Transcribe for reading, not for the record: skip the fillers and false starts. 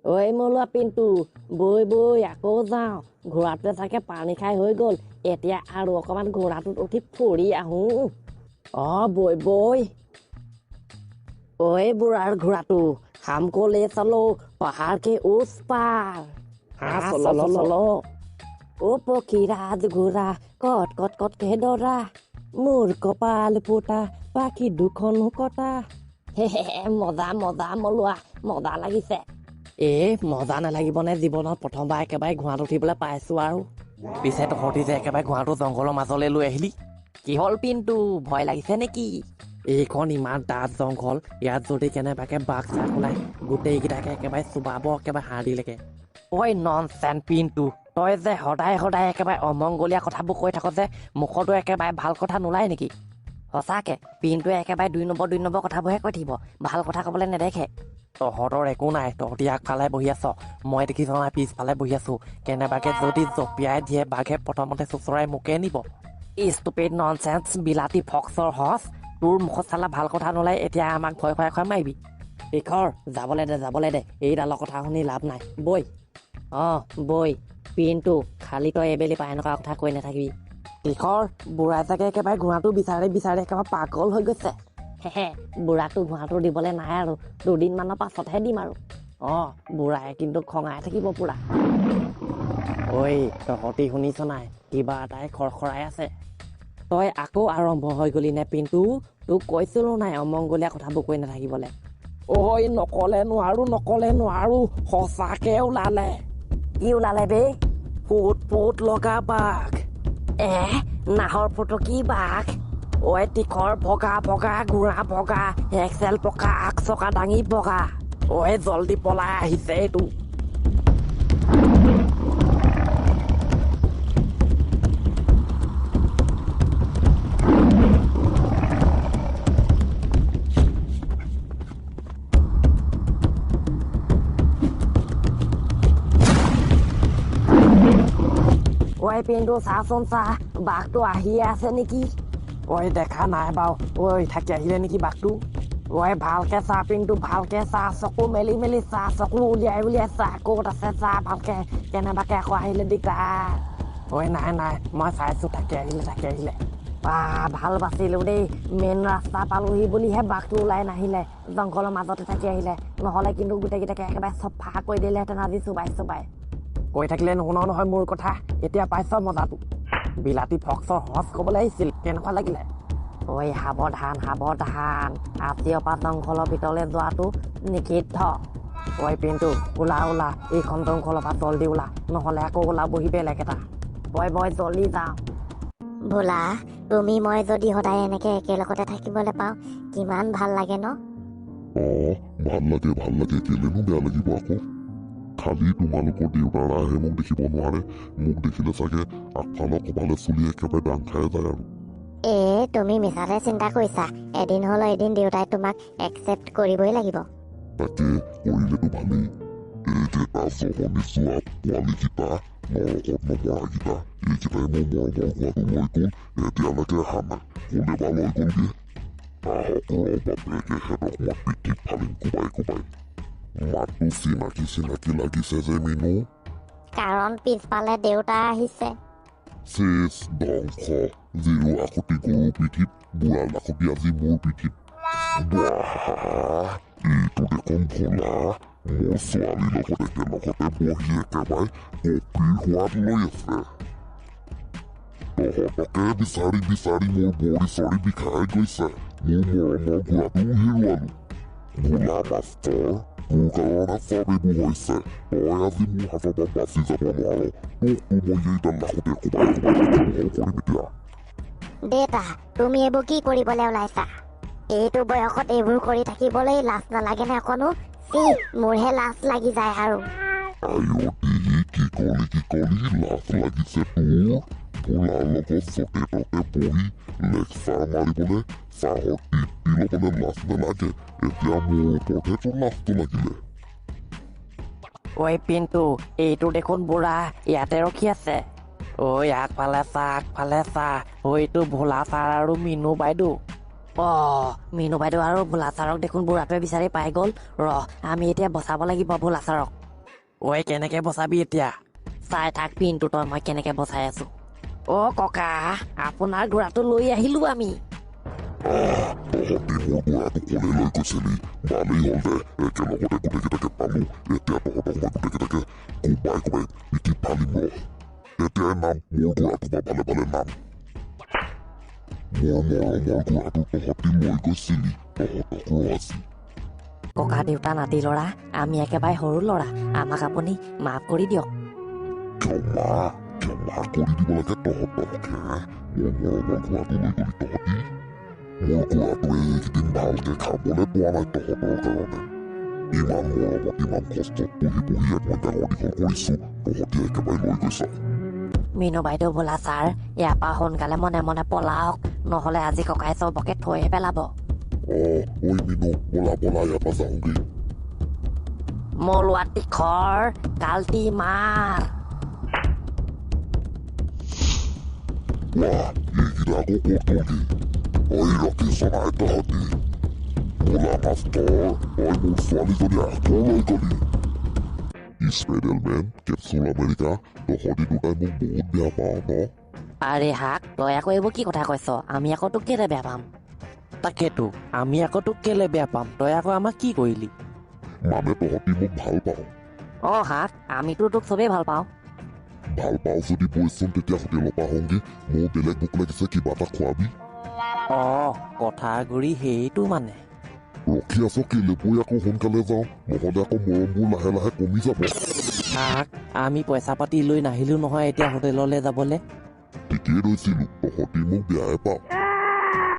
ঐ মলোৱা পিন্টু বৈ বৈ আকৌ যাওঁ ঘোঁৰাটোৱে চাগে পানী খাই হৈ গ'ল এতিয়া আৰু অকণমান ঘোঁৰাটোত উঠি ফুৰি আহোঁ বৈ বৈ ঐ বুঢ়াৰ ঘোঁৰাটো हमको ले चलो पहाड़ के उस पार हाँ चलो चलो ओ পক্ষীৰাজ ঘোঁৰা কট কট কট কে দৰা মোৰ কপাল ফুটা পাখি দুখনো কটা হে মজা মজা মলোৱা মজা লাগিছে মজা নালাগিবনে জীৱনত প্ৰথমবাৰ একেবাৰে ঘোঁৰাত উঠিবলৈ পাইছো আৰু পিছে তহঁতি যে একেবাৰে ঘোঁৰাটো জংঘলৰ মাজলৈ লৈ আহিলি কি হ'ল পিন্তু ভয় লাগিছে নেকি এইখন ইমান ডাঠ জংঘল ইয়াত যদি কেনেবাকে বাঘ চাঘ ওলাই গোটেইকেইটাকে একেবাৰে চুবাব একেবাৰে হাৰ্ডিলৈকে ঐ ননচেন্স পিন্তু তই যে সদায় সদায় একেবাৰে অমংগলীয়া কথাবোৰ কৈ থাক যে মুখতো একেবাৰে ভাল কথা নোলায় নেকি সঁচাকে পিন্টুৱে একেবাৰে দুই নম্বৰ কথাবোৰহে কৈ থাকিব ভাল কথা ক'বলৈ নেদেখে তহঁতৰ একো নাই তহঁতি আগফালে বহি আছ মই দেখিছ নাই পিছফালে বহি আছো কেনেবাকে যদি জঁপিয়াই দিয়ে বাঘে প্ৰথমতে চোচৰাই মোকে নিব ষ্টুপিড ননচেন্স বিলাতী ফক্সৰ হচ তোৰ মুখত চালা ভাল কথা নোলায় এতিয়া আমাক ভয় খুৱাই মাৰিবি শিখৰ যাবলৈ দে এইডালৰ কথা শুনি লাভ নাই বৈ বৈ পিন্তু খালি তই এবেলি পাই এনেকুৱা কথা কৈ নাথাকিবি শিখৰ বুঢ়াই চাগে একেবাৰে ঘোঁৰাটো বিচাৰি একেবাৰে পাগল হৈ গৈছে বুঢ়াটো ঘোঁৰাটো দিবলৈ নাই আৰু দুদিনমানৰ পাছতহে দিম আৰু বুঢ়াই কিন্তু খঙাই থাকিব পুৰা ঐ তহঁতি শুনিছ নাই কিবা এটাই খৰখৰাই আছে তই আকৌ আৰম্ভ হৈ গলি নে পিন্তু তোক কৈছিলো নাই অমংগলীয়া কথাবোৰ কৈ নাথাকিবলৈ নকলে নোৱাৰো সঁচাকে ওলালে কি ওলালে বে ফুট লগা বাঘ নাহৰ ফুটুকী বাঘ তীখৰ বগা ঘোঁৰা বগা এক্সেল পকা আগ চকা দাঙি বগা জল্দি পলাই আহিছে এইটো পিন্তু চাচোন চা বাঘটো আহিয়ে আছে নেকি দেখা নাই বাৰু থাকি আহিলে নেকি বাঘটো ভালকে চা পিন্তু ভালকে চা চকু মেলি চা চকু উলিয়াই চা ক'ত আছে চা ভালকে কেনেবাকে আকৌ আহিলে দিগদাৰ নাই মই চাইছো থাকি আহিলে ভাল বাচিলো দেই মেইন ৰাস্তা পালোহি বুলিহে বাঘটো ওলাই নাহিলে জংঘলৰ মাজতে থাকি আহিলে নহ'লে কিন্তু গোটেইকেইটাকে একেবাৰে চফা কৰি দিলেহেঁতেন আজি চুবাই কৈ থাকিলে নুশুন নহয় মোৰ কথা এতিয়া পাইছ মজাটো বিলাতী ফক্সৰ হজ ক'বলৈ আহিছিল কেনেকুৱা লাগিলে সাৱধান আজিৰ পৰা জংঘলৰ ভিতৰলৈ যোৱাটো নিষিদ্ধ পিন্তু ওলা এইখন জংঘলৰ পৰা জল্দি ওলা নহ'লে আকৌ ওলাবহি বেলেগ এটা বয় জল্দি যাওঁ বোলা তুমি মই যদি সদায় এনেকে একেলগতে থাকিবলৈ পাওঁ কিমান ভাল লাগে ন ভাল লাগে কেলেনো বেয়া লাগিব আকৌ খালি তোমালোকৰ দেউতাৰাহে মোক দেখিব নোৱাৰে মোক দেখিলে চাগে আগফালৰ কপালে চুলি একেবাৰে দাং খাই যায় আৰু তুমি মিছাতে চিন্তা কৰিছা এদিন হ'লেও এদিন দেউতাই তোমাক একচেপ্ট কৰিবই লাগিব তাকে কৰিলেতো ভালেই এইকেইটা জহনি চোৱা পোৱালিকেইটা নৰকত নমৰাকেইটা এইকেইটাই মোৰ মৰমৰ হোৱাটো লৈ গ'ল এতিয়ালৈকে অহা নাই কোনে বা লৈ গ'লগে আহকৰ বাপেকে সিহঁতক মই পিঠিত ফালিম কোবাই মাতটো চিনাকি লাগিছে যে মিনু কাৰণ পিছফালে দেউতা আহিছে শেষ ধ্বংস জিৰো আকতি গৰুৰ পিঠিত বুঢ়া লাখতি আজি মোৰ পিঠিত এইটো দেখোন ভোলা মোৰ ছোৱালীৰ লগত একেলগতে বহি একেবাৰে কপিৰ সোৱাদ লৈ আছে তহঁতকে বিচাৰি মোৰ বৰি চৰি বিষাই গৈছে মোৰ মৰমৰ ঘোঁৰাটো হেৰুৱালো ভোলা মাষ্টৰ তোৰ কাৰণে চব এইবোৰ হৈছে তই আজি মোৰ হাতৰ পৰা বাচি যাব নোৱাৰ তোকতো মই এইডাল লাখতে কোবাই কৰিম এতিয়া দেউতা তুমি এইবোৰ কি কৰিবলৈ ওলাইছা এইটো বয়সত এইবোৰ কৰি থাকিবলৈ লাজ নালাগে নে অকণো মোৰহে লাজ লাগি যায় আৰু কি কলি লাজ লাগিছে তোৰ ভোলাৰ লগত য'তে ত'তে বহি লেকচাৰ মাৰিবলৈ চাহৰ টিপি ল'বলৈ লাজ নালাগে এতিয়া মোৰ ওপৰতহে তোৰ লাজটো লাগিলে পিন্তু এইটো দেখোন বুঢ়া ইয়াতে ৰখি আছে আগফালে চা এইটো ভোলা ছাৰ আৰু মিনু বাইদেউ মিনু বাইদেউ আৰু ভোলা ছাৰক দেখোন বুঢ়াটোৱে বিচাৰি পাই গ'ল আমি এতিয়া বচাব লাগিব ভোলা ছাৰক ঐ কেনেকে বচাবি এতিয়া চাই থাক পিনটো তই মই কেনেকে বচাই আছো অ' ককা আপোনাৰ ঘোঁৰাটো লৈ আহিলো আমি তহঁতি মোৰ ঘোঁৰাটো কলে লৈ গৈছিলি ভালেই হ'ল দে একেলগতে গোটেইকেইটাকে পালো এতিয়া তহঁতক মই গোটেইকেইটাকে কোবাই কোবাই পিঠি ফালিম ৰ এতিয়াই নাম মোৰ ঘোঁৰাটো বা ভালে ভালে নাম মোৰ মৰমৰ ঘোঁৰাটো তহঁতি লৈ গৈছিলি তহঁতক ৰজি ককা দেউতা নাতি ল'ৰা আমি একেবাৰে সৰু ল'ৰা আমাক আপুনি মাফ কৰি দিয়ক ক্ষমা কৰি দিব লাগে তহঁতকে মোৰ মৰমৰ ঘোঁৰাটো লৈ গলি তহঁতি মোৰ ঘোঁৰাটোৱে এইকেইদিন ভালকে খাবলৈ পোৱা নাই তহঁতৰ কাৰণে ইমান মৰমত ইমান কষ্টত বহি বহি এক মই ডাঙৰ দীঘল কৰিছো তহঁতি একেবাৰে লৈ গৈছ মিনু বাইদেউ বোলা ছাৰ ইয়াৰ পৰা সোনকালে মনে মনে পলাওক নহ'লে আজি ককাই চবকে থৈহে পেলাব ঐ মিনু বলা বলা ইয়াৰ পৰা যাওঁগৈ মলোৱা তীখৰ কালটি মাৰ ৱাহ এইকেইটা আকৌ ক'ত গ'লগৈ ঐ ৰাকেশ নাই তহঁতি বোলা মাষ্টৰ ঐ মোৰ ছোৱালীজনী আকৌ লৈ গলি স্পাইডাৰমেন কেপচুল আমেৰিকা তহঁতি দুটাই মোক বহুত বেয়া পাওঁ ন আৰে হাক তই আকৌ এইবোৰ কি কথা কৈছ আমি আকৌ তোক কেলে বেয়া পাম তাকেতো আমি আকৌ তোক কেলে বেয়া পাম তই আকৌ আমাক কি কৰিলি মানে তহঁতি মোক ভাল পাওঁ অ' হাক আমিতো তোক চবেই ভাল পাওঁ ভাল পাওঁ যদি বৈচোন তেতিয়া হোটেলৰ পৰা আহোঁগৈ মোৰ বেলেগ ভোক লাগিছে কিবা এটা খোৱাবি অ' কথা গুৰি সেইটো মানে ৰখি আছ কেলে বৈ আকৌ সোনকালে যাওঁ নহ'লে আকৌ মৰমবোৰ লাহে লাহে কমি যাব হাক আমি পইচা পাতি লৈ নাহিলো নহয় এতিয়া হোটেললৈ যাবলৈ ঠিকেই ৰৈছিলো তহঁতি মোক বেয়াই পাওঁ